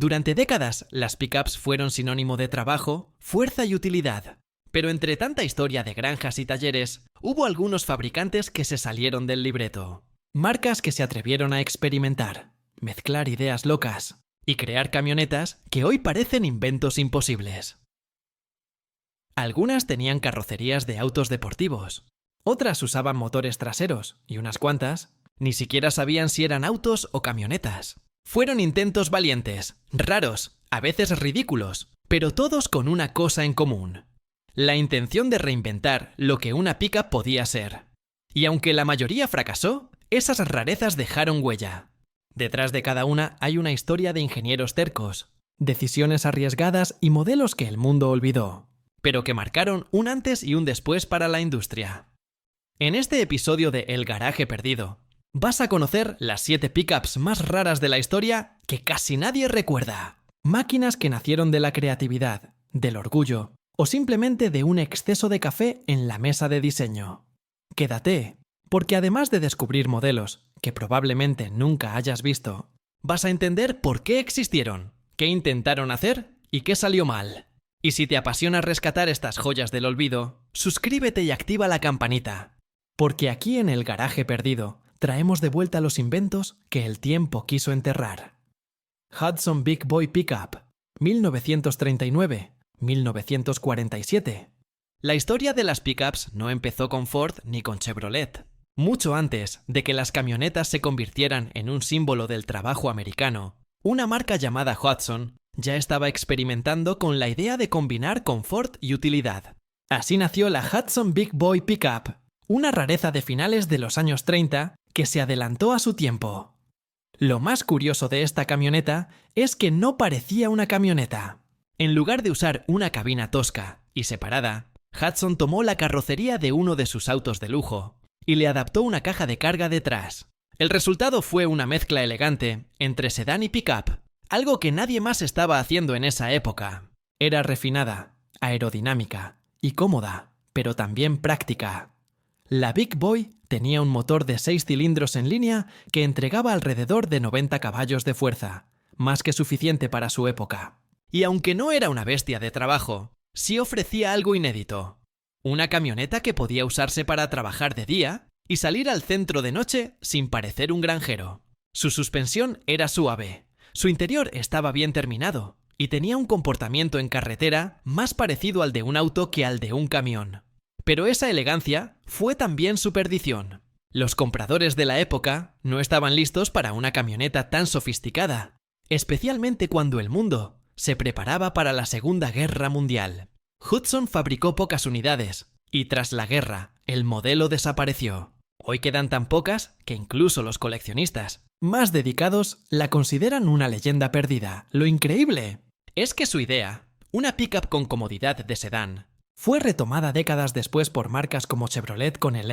Durante décadas, las pickups fueron sinónimo de trabajo, fuerza y utilidad. Pero entre tanta historia de granjas y talleres, hubo algunos fabricantes que se salieron del libreto. Marcas que se atrevieron a experimentar, mezclar ideas locas y crear camionetas que hoy parecen inventos imposibles. Algunas tenían carrocerías de autos deportivos, otras usaban motores traseros y unas cuantas ni siquiera sabían si eran autos o camionetas. Fueron intentos valientes, raros, a veces ridículos, pero todos con una cosa en común: la intención de reinventar lo que una pickup podía ser. Y aunque la mayoría fracasó, esas rarezas dejaron huella. Detrás de cada una hay una historia de ingenieros tercos, decisiones arriesgadas y modelos que el mundo olvidó, pero que marcaron un antes y un después para la industria. En este episodio de El Garaje Perdido, vas a conocer las 7 pickups más raras de la historia que casi nadie recuerda. Máquinas que nacieron de la creatividad, del orgullo o simplemente de un exceso de café en la mesa de diseño. Quédate, porque además de descubrir modelos que probablemente nunca hayas visto, vas a entender por qué existieron, qué intentaron hacer y qué salió mal. Y si te apasiona rescatar estas joyas del olvido, suscríbete y activa la campanita, porque aquí en El Garaje Perdido traemos de vuelta los inventos que el tiempo quiso enterrar. Hudson Big Boy Pickup, 1939-1947. La historia de las pickups no empezó con Ford ni con Chevrolet. Mucho antes de que las camionetas se convirtieran en un símbolo del trabajo americano, una marca llamada Hudson ya estaba experimentando con la idea de combinar confort y utilidad. Así nació la Hudson Big Boy Pickup, una rareza de finales de los años 30 que se adelantó a su tiempo. Lo más curioso de esta camioneta es que no parecía una camioneta. En lugar de usar una cabina tosca y separada, Hudson tomó la carrocería de uno de sus autos de lujo y le adaptó una caja de carga detrás. El resultado fue una mezcla elegante entre sedán y pickup, algo que nadie más estaba haciendo en esa época. Era refinada, aerodinámica y cómoda, pero también práctica. La Big Boy tenía un motor de 6 cilindros en línea que entregaba alrededor de 90 caballos de fuerza, más que suficiente para su época. Y aunque no era una bestia de trabajo, sí ofrecía algo inédito: una camioneta que podía usarse para trabajar de día y salir al centro de noche sin parecer un granjero. Su suspensión era suave, su interior estaba bien terminado y tenía un comportamiento en carretera más parecido al de un auto que al de un camión. Pero esa elegancia fue también su perdición. Los compradores de la época no estaban listos para una camioneta tan sofisticada, especialmente cuando el mundo se preparaba para la Segunda Guerra Mundial. Hudson fabricó pocas unidades y tras la guerra el modelo desapareció. Hoy quedan tan pocas que incluso los coleccionistas más dedicados la consideran una leyenda perdida. Lo increíble es que su idea, una pickup con comodidad de sedán, fue retomada décadas después por marcas como Chevrolet con el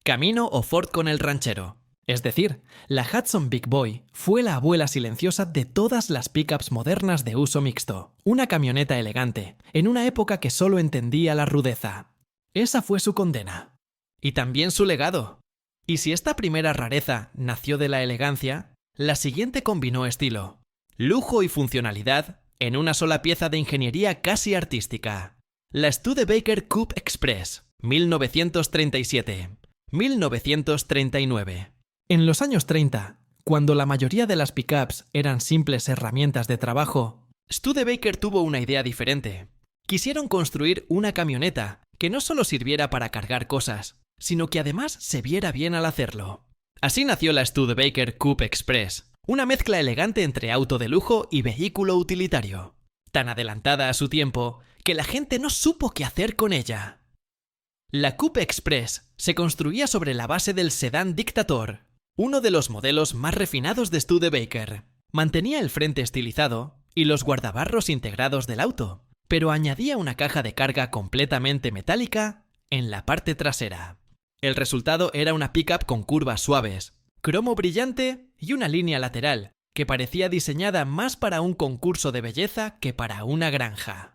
Camino o Ford con el Ranchero. Es decir, la Hudson Big Boy fue la abuela silenciosa de todas las pickups modernas de uso mixto. Una camioneta elegante, en una época que solo entendía la rudeza. Esa fue su condena. Y también su legado. Y si esta primera rareza nació de la elegancia, la siguiente combinó estilo, lujo y funcionalidad en una sola pieza de ingeniería casi artística. La Studebaker Coupe Express, 1937-1939. En los años 30, cuando la mayoría de las pickups eran simples herramientas de trabajo, Studebaker tuvo una idea diferente. Quisieron construir una camioneta que no solo sirviera para cargar cosas, sino que además se viera bien al hacerlo. Así nació la Studebaker Coupe Express, una mezcla elegante entre auto de lujo y vehículo utilitario, tan adelantada a su tiempo que la gente no supo qué hacer con ella. La Coupe Express se construía sobre la base del sedán Dictator, uno de los modelos más refinados de Studebaker. Mantenía el frente estilizado y los guardabarros integrados del auto, pero añadía una caja de carga completamente metálica en la parte trasera. El resultado era una pickup con curvas suaves, cromo brillante y una línea lateral que parecía diseñada más para un concurso de belleza que para una granja.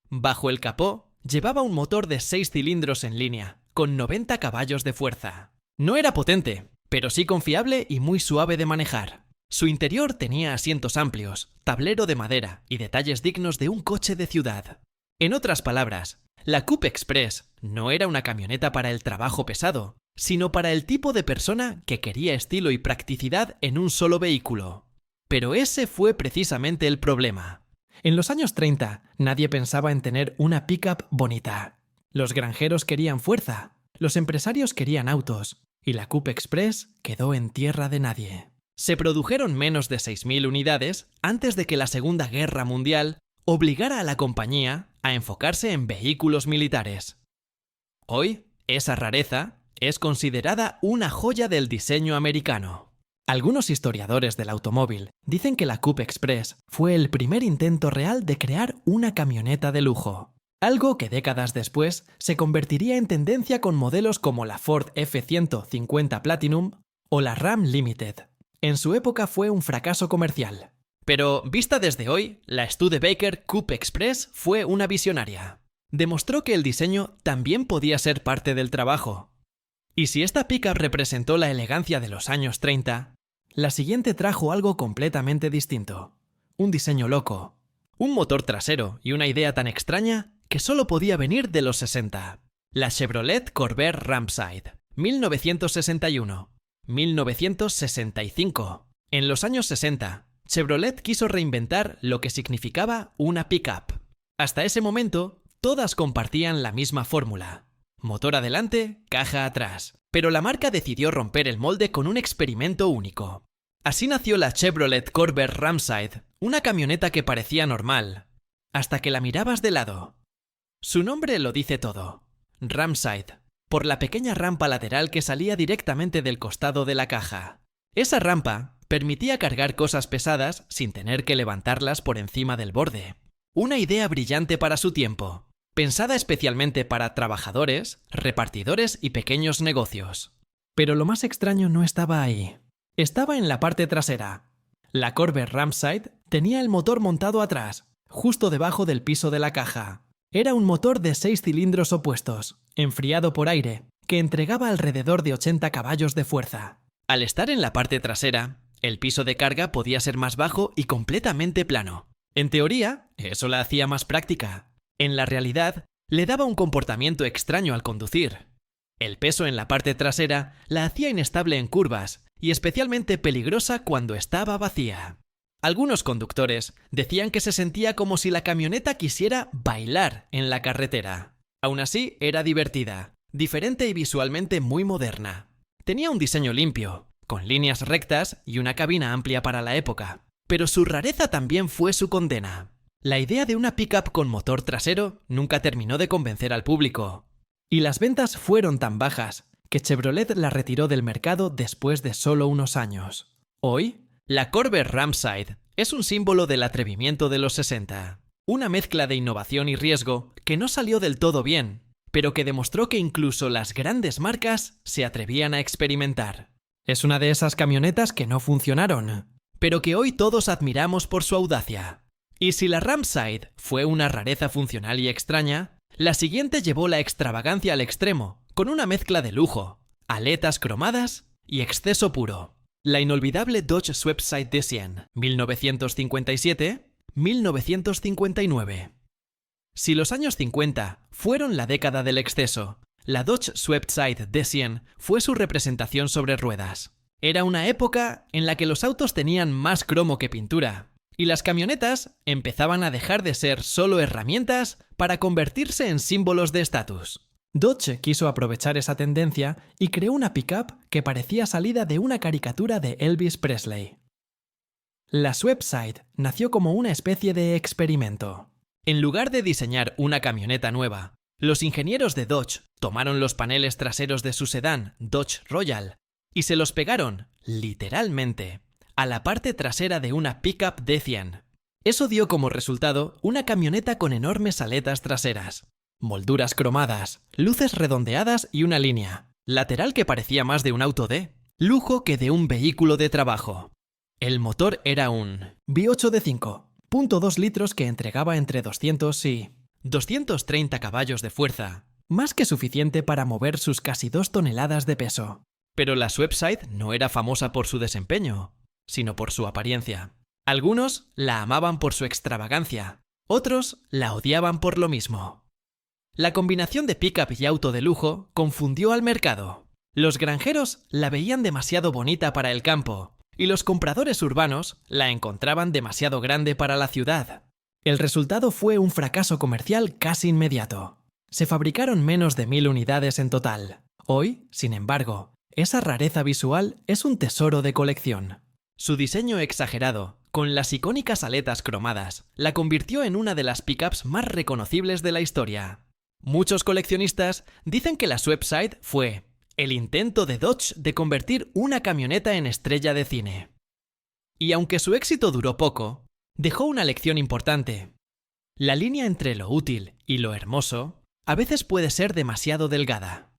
Bajo el capó llevaba un motor de 6 cilindros en línea, con 90 caballos de fuerza. No era potente, pero sí confiable y muy suave de manejar. Su interior tenía asientos amplios, tablero de madera y detalles dignos de un coche de ciudad. En otras palabras, la Coupe Express no era una camioneta para el trabajo pesado, sino para el tipo de persona que quería estilo y practicidad en un solo vehículo. Pero ese fue precisamente el problema. En los años 30, nadie pensaba en tener una pickup bonita. Los granjeros querían fuerza, los empresarios querían autos, y la Coupe Express quedó en tierra de nadie. Se produjeron menos de 6.000 unidades antes de que la Segunda Guerra Mundial obligara a la compañía a enfocarse en vehículos militares. Hoy, esa rareza es considerada una joya del diseño americano. Algunos historiadores del automóvil dicen que la Coupe Express fue el primer intento real de crear una camioneta de lujo, algo que décadas después se convertiría en tendencia con modelos como la Ford F-150 Platinum o la Ram Limited. En su época fue un fracaso comercial. Pero, vista desde hoy, la Studebaker Coupe Express fue una visionaria. Demostró que el diseño también podía ser parte del trabajo. Y si esta pickup representó la elegancia de los años 30, la siguiente trajo algo completamente distinto. Un diseño loco, un motor trasero y una idea tan extraña que solo podía venir de los 60. La Chevrolet Corvair Ramside, 1961. 1965. En los años 60, Chevrolet quiso reinventar lo que significaba una pickup. Hasta ese momento, todas compartían la misma fórmula. Motor adelante, caja atrás. Pero la marca decidió romper el molde con un experimento único. Así nació la Chevrolet Corvair Ramside, una camioneta que parecía normal, hasta que la mirabas de lado. Su nombre lo dice todo. Ramside, por la pequeña rampa lateral que salía directamente del costado de la caja. Esa rampa permitía cargar cosas pesadas sin tener que levantarlas por encima del borde. Una idea brillante para su tiempo, pensada especialmente para trabajadores, repartidores y pequeños negocios. Pero lo más extraño no estaba ahí. Estaba en la parte trasera. La Corvair Ramside tenía el motor montado atrás, justo debajo del piso de la caja. Era un motor de 6 cilindros opuestos, enfriado por aire, que entregaba alrededor de 80 caballos de fuerza. Al estar en la parte trasera, el piso de carga podía ser más bajo y completamente plano. En teoría, eso la hacía más práctica. En la realidad, le daba un comportamiento extraño al conducir. El peso en la parte trasera la hacía inestable en curvas y especialmente peligrosa cuando estaba vacía. Algunos conductores decían que se sentía como si la camioneta quisiera bailar en la carretera. Aún así, era divertida, diferente y visualmente muy moderna. Tenía un diseño limpio, con líneas rectas y una cabina amplia para la época. Pero su rareza también fue su condena. La idea de una pickup con motor trasero nunca terminó de convencer al público. Y las ventas fueron tan bajas que Chevrolet la retiró del mercado después de solo unos años. Hoy, la Corvair Ramside es un símbolo del atrevimiento de los 60. Una mezcla de innovación y riesgo que no salió del todo bien, pero que demostró que incluso las grandes marcas se atrevían a experimentar. Es una de esas camionetas que no funcionaron, pero que hoy todos admiramos por su audacia. Y si la Ramside fue una rareza funcional y extraña, la siguiente llevó la extravagancia al extremo, con una mezcla de lujo, aletas cromadas y exceso puro. La inolvidable Dodge Swepside Decian, 1957-1959. Si los años 50 fueron la década del exceso, la Dodge Swepside Decian fue su representación sobre ruedas. Era una época en la que los autos tenían más cromo que pintura, y las camionetas empezaban a dejar de ser solo herramientas para convertirse en símbolos de estatus. Dodge quiso aprovechar esa tendencia y creó una pickup que parecía salida de una caricatura de Elvis Presley. La Swepside nació como una especie de experimento. En lugar de diseñar una camioneta nueva, los ingenieros de Dodge tomaron los paneles traseros de su sedán Dodge Royal y se los pegaron, literalmente, a la parte trasera de una pickup Decian. Eso dio como resultado una camioneta con enormes aletas traseras, molduras cromadas, luces redondeadas y una línea lateral que parecía más de un auto de lujo que de un vehículo de trabajo. El motor era un V8 de 5.2 litros que entregaba entre 200 y 230 caballos de fuerza, más que suficiente para mover sus casi 2 toneladas de peso. Pero la Swepside no era famosa por su desempeño. sino por su apariencia. Algunos la amaban por su extravagancia, otros la odiaban por lo mismo. La combinación de pickup y auto de lujo confundió al mercado. Los granjeros la veían demasiado bonita para el campo, y los compradores urbanos la encontraban demasiado grande para la ciudad. El resultado fue un fracaso comercial casi inmediato. Se fabricaron menos de 1000 unidades en total. Hoy, sin embargo, esa rareza visual es un tesoro de colección. Su diseño exagerado, con las icónicas aletas cromadas, la convirtió en una de las pickups más reconocibles de la historia. Muchos coleccionistas dicen que la Swepside fue el intento de Dodge de convertir una camioneta en estrella de cine. Y aunque su éxito duró poco, dejó una lección importante. La línea entre lo útil y lo hermoso a veces puede ser demasiado delgada.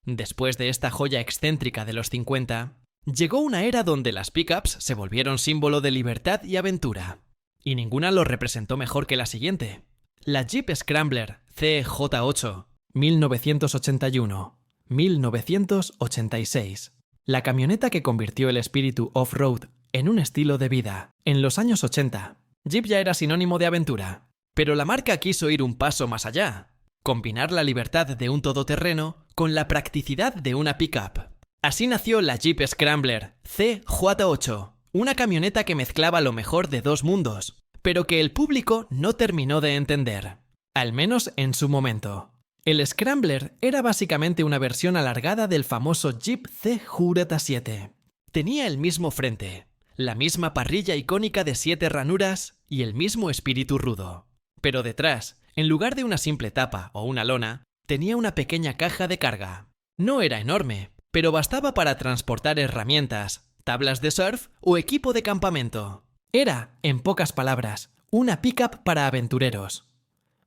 Después de esta joya excéntrica de los 50, llegó una era donde las pickups se volvieron símbolo de libertad y aventura. Y ninguna lo representó mejor que la siguiente. La Jeep Scrambler CJ8, 1981-1986. La camioneta que convirtió el espíritu off-road en un estilo de vida. En los años 80, Jeep ya era sinónimo de aventura. Pero la marca quiso ir un paso más allá. Combinar la libertad de un todoterreno con la practicidad de una pickup. Así nació la Jeep Scrambler CJ8, una camioneta que mezclaba lo mejor de dos mundos, pero que el público no terminó de entender, al menos en su momento. El Scrambler era básicamente una versión alargada del famoso Jeep CJ7. Tenía el mismo frente, la misma parrilla icónica de 7 ranuras y el mismo espíritu rudo. Pero detrás, en lugar de una simple tapa o una lona, tenía una pequeña caja de carga. No era enorme, pero bastaba para transportar herramientas, tablas de surf o equipo de campamento. Era, en pocas palabras, una pickup para aventureros.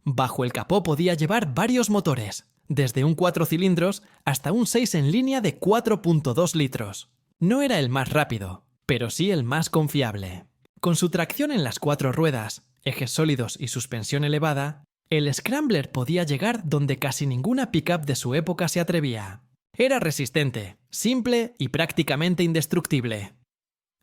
Bajo el capó podía llevar varios motores, desde un 4 cilindros hasta un 6 en línea de 4.2 litros. No era el más rápido, pero sí el más confiable. Con su tracción en las 4 ruedas, ejes sólidos y suspensión elevada, el Scrambler podía llegar donde casi ninguna pickup de su época se atrevía. Era resistente, simple y prácticamente indestructible.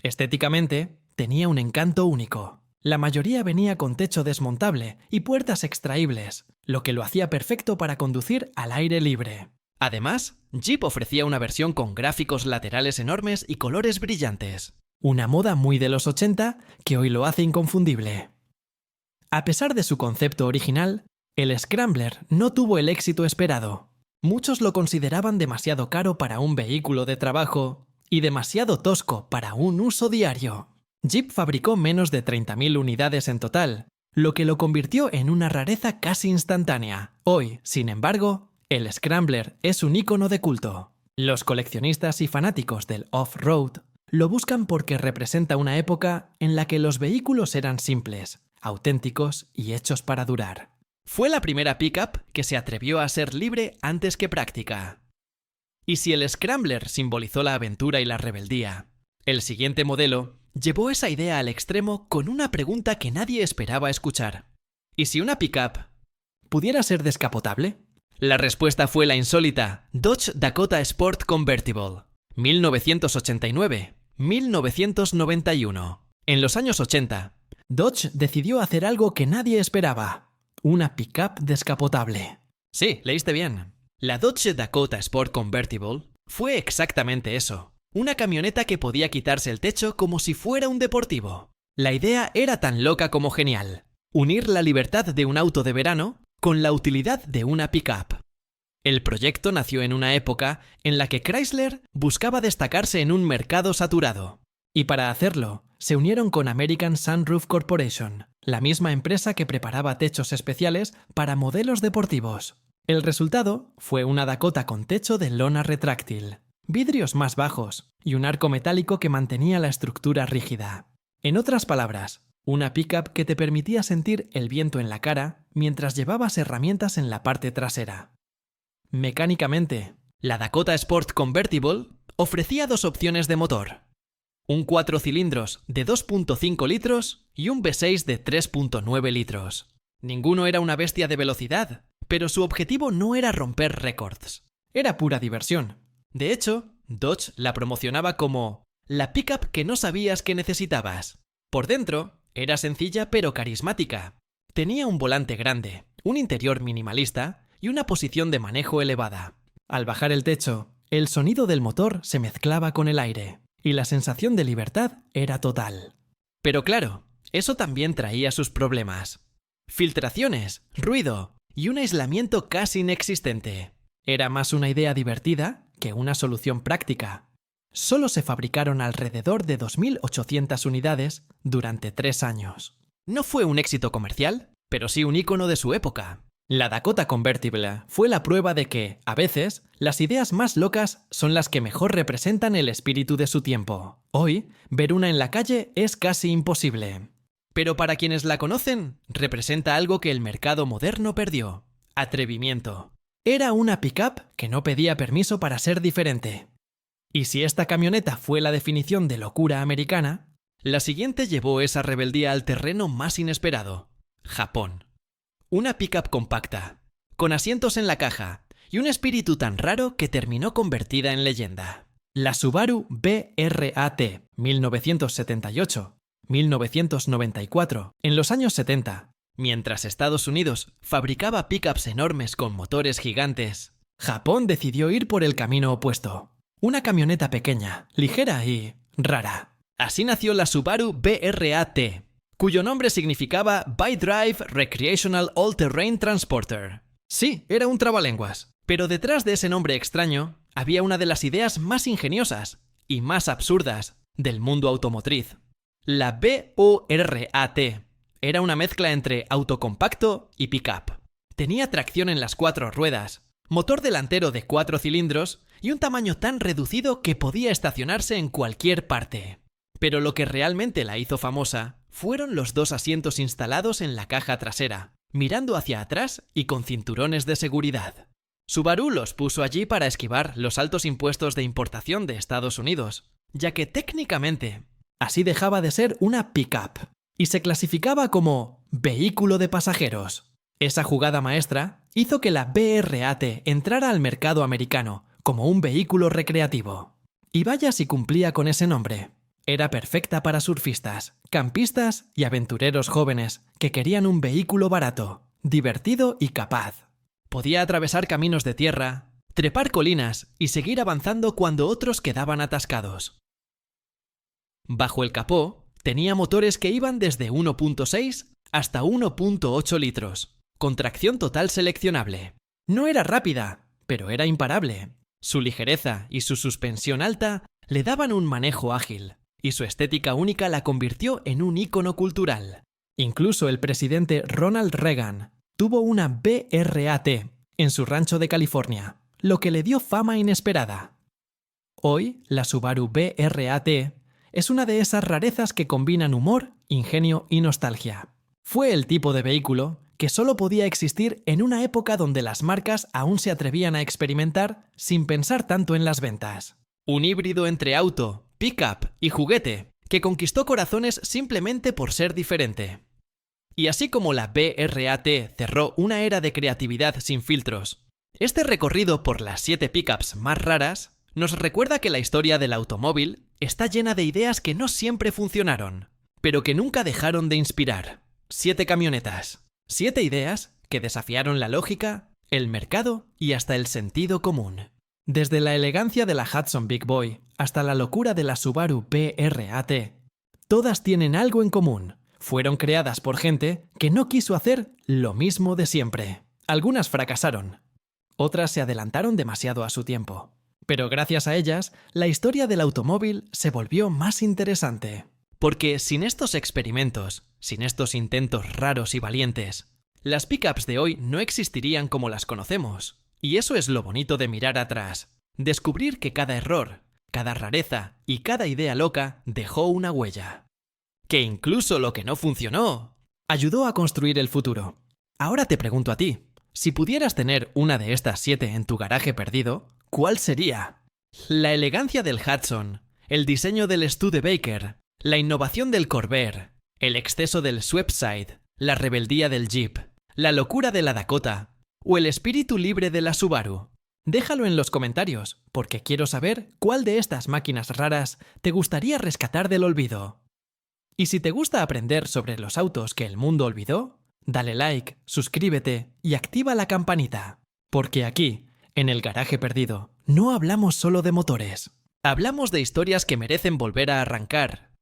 Estéticamente, tenía un encanto único. La mayoría venía con techo desmontable y puertas extraíbles, lo que lo hacía perfecto para conducir al aire libre. Además, Jeep ofrecía una versión con gráficos laterales enormes y colores brillantes. Una moda muy de los 80 que hoy lo hace inconfundible. A pesar de su concepto original, el Scrambler no tuvo el éxito esperado. Muchos lo consideraban demasiado caro para un vehículo de trabajo y demasiado tosco para un uso diario. Jeep fabricó menos de 30.000 unidades en total, lo que lo convirtió en una rareza casi instantánea. Hoy, sin embargo, el Scrambler es un ícono de culto. Los coleccionistas y fanáticos del off-road lo buscan porque representa una época en la que los vehículos eran simples, auténticos y hechos para durar. Fue la primera pickup que se atrevió a ser libre antes que práctica. Y si el Scrambler simbolizó la aventura y la rebeldía, el siguiente modelo llevó esa idea al extremo con una pregunta que nadie esperaba escuchar. ¿Y si una pickup pudiera ser descapotable? La respuesta fue la insólita Dodge Dakota Sport Convertible, 1989-1991. En los años 80, Dodge decidió hacer algo que nadie esperaba: una pickup descapotable. Sí, leíste bien. La Dodge Dakota Sport Convertible fue exactamente eso. Una camioneta que podía quitarse el techo como si fuera un deportivo. La idea era tan loca como genial: unir la libertad de un auto de verano con la utilidad de una pickup. El proyecto nació en una época en la que Chrysler buscaba destacarse en un mercado saturado. Y para hacerlo, se unieron con American Sunroof Corporation, la misma empresa que preparaba techos especiales para modelos deportivos. El resultado fue una Dakota con techo de lona retráctil, vidrios más bajos y un arco metálico que mantenía la estructura rígida. En otras palabras, una pickup que te permitía sentir el viento en la cara mientras llevabas herramientas en la parte trasera. Mecánicamente, la Dakota Sport Convertible ofrecía dos opciones de motor: un 4 cilindros de 2.5 litros y un V6 de 3.9 litros. Ninguno era una bestia de velocidad, pero su objetivo no era romper récords. Era pura diversión. De hecho, Dodge la promocionaba como La pickup que no sabías que necesitabas. Por dentro, era sencilla pero carismática. Tenía un volante grande, un interior minimalista y una posición de manejo elevada. Al bajar el techo, el sonido del motor se mezclaba con el aire, y la sensación de libertad era total. Pero claro, eso también traía sus problemas. Filtraciones, ruido y un aislamiento casi inexistente. Era más una idea divertida que una solución práctica. Solo se fabricaron alrededor de 2.800 unidades durante 3 años. No fue un éxito comercial, pero sí un ícono de su época. La Dakota Convertible fue la prueba de que, a veces, las ideas más locas son las que mejor representan el espíritu de su tiempo. Hoy, ver una en la calle es casi imposible. Pero para quienes la conocen, representa algo que el mercado moderno perdió: atrevimiento. Era una pickup que no pedía permiso para ser diferente. Y si esta camioneta fue la definición de locura americana, la siguiente llevó esa rebeldía al terreno más inesperado: Japón. Una pickup compacta, con asientos en la caja y un espíritu tan raro que terminó convertida en leyenda. La Subaru BRAT 1978-1994, en los años 70, mientras Estados Unidos fabricaba pickups enormes con motores gigantes, Japón decidió ir por el camino opuesto. Una camioneta pequeña, ligera y rara. Así nació la Subaru BRAT, cuyo nombre significaba Bi-Drive Recreational All-Terrain Transporter. Sí, era un trabalenguas, pero detrás de ese nombre extraño había una de las ideas más ingeniosas y más absurdas del mundo automotriz. La BORAT era una mezcla entre autocompacto y pickup. Tenía tracción en las 4 ruedas, motor delantero de 4 cilindros y un tamaño tan reducido que podía estacionarse en cualquier parte. Pero lo que realmente la hizo famosa fueron los 2 asientos instalados en la caja trasera, mirando hacia atrás y con cinturones de seguridad. Subaru los puso allí para esquivar los altos impuestos de importación de Estados Unidos, ya que técnicamente así dejaba de ser una pickup y se clasificaba como vehículo de pasajeros. Esa jugada maestra hizo que la BRAT entrara al mercado americano como un vehículo recreativo. Y vaya si cumplía con ese nombre. Era perfecta para surfistas, campistas y aventureros jóvenes que querían un vehículo barato, divertido y capaz. Podía atravesar caminos de tierra, trepar colinas y seguir avanzando cuando otros quedaban atascados. Bajo el capó, tenía motores que iban desde 1.6 hasta 1.8 litros, con tracción total seleccionable. No era rápida, pero era imparable. Su ligereza y su suspensión alta le daban un manejo ágil, y su estética única la convirtió en un ícono cultural. Incluso el presidente Ronald Reagan tuvo una BRAT en su rancho de California, lo que le dio fama inesperada. Hoy, la Subaru BRAT es una de esas rarezas que combinan humor, ingenio y nostalgia. Fue el tipo de vehículo que solo podía existir en una época donde las marcas aún se atrevían a experimentar sin pensar tanto en las ventas. Un híbrido entre auto, pickup y juguete que conquistó corazones simplemente por ser diferente. Y así como la BRAT cerró una era de creatividad sin filtros, este recorrido por las 7 pickups más raras nos recuerda que la historia del automóvil está llena de ideas que no siempre funcionaron, pero que nunca dejaron de inspirar. 7 camionetas, 7 ideas que desafiaron la lógica, el mercado y hasta el sentido común. Desde la elegancia de la Hudson Big Boy hasta la locura de la Subaru BRAT, todas tienen algo en común. Fueron creadas por gente que no quiso hacer lo mismo de siempre. Algunas fracasaron, otras se adelantaron demasiado a su tiempo. Pero gracias a ellas, la historia del automóvil se volvió más interesante. Porque sin estos experimentos, sin estos intentos raros y valientes, las pickups de hoy no existirían como las conocemos. Y eso es lo bonito de mirar atrás. Descubrir que cada error, cada rareza y cada idea loca dejó una huella. Que incluso lo que no funcionó ayudó a construir el futuro. Ahora te pregunto a ti, si pudieras tener una de estas 7 en tu garaje perdido, ¿cuál sería? La elegancia del Hudson, el diseño del Studebaker, la innovación del Corvair, el exceso del Swepside, la rebeldía del Jeep, la locura de la Dakota o el espíritu libre de la Subaru. Déjalo en los comentarios, porque quiero saber cuál de estas máquinas raras te gustaría rescatar del olvido. Y si te gusta aprender sobre los autos que el mundo olvidó, dale like, suscríbete y activa la campanita. Porque aquí, en el Garaje Perdido, no hablamos solo de motores. Hablamos de historias que merecen volver a arrancar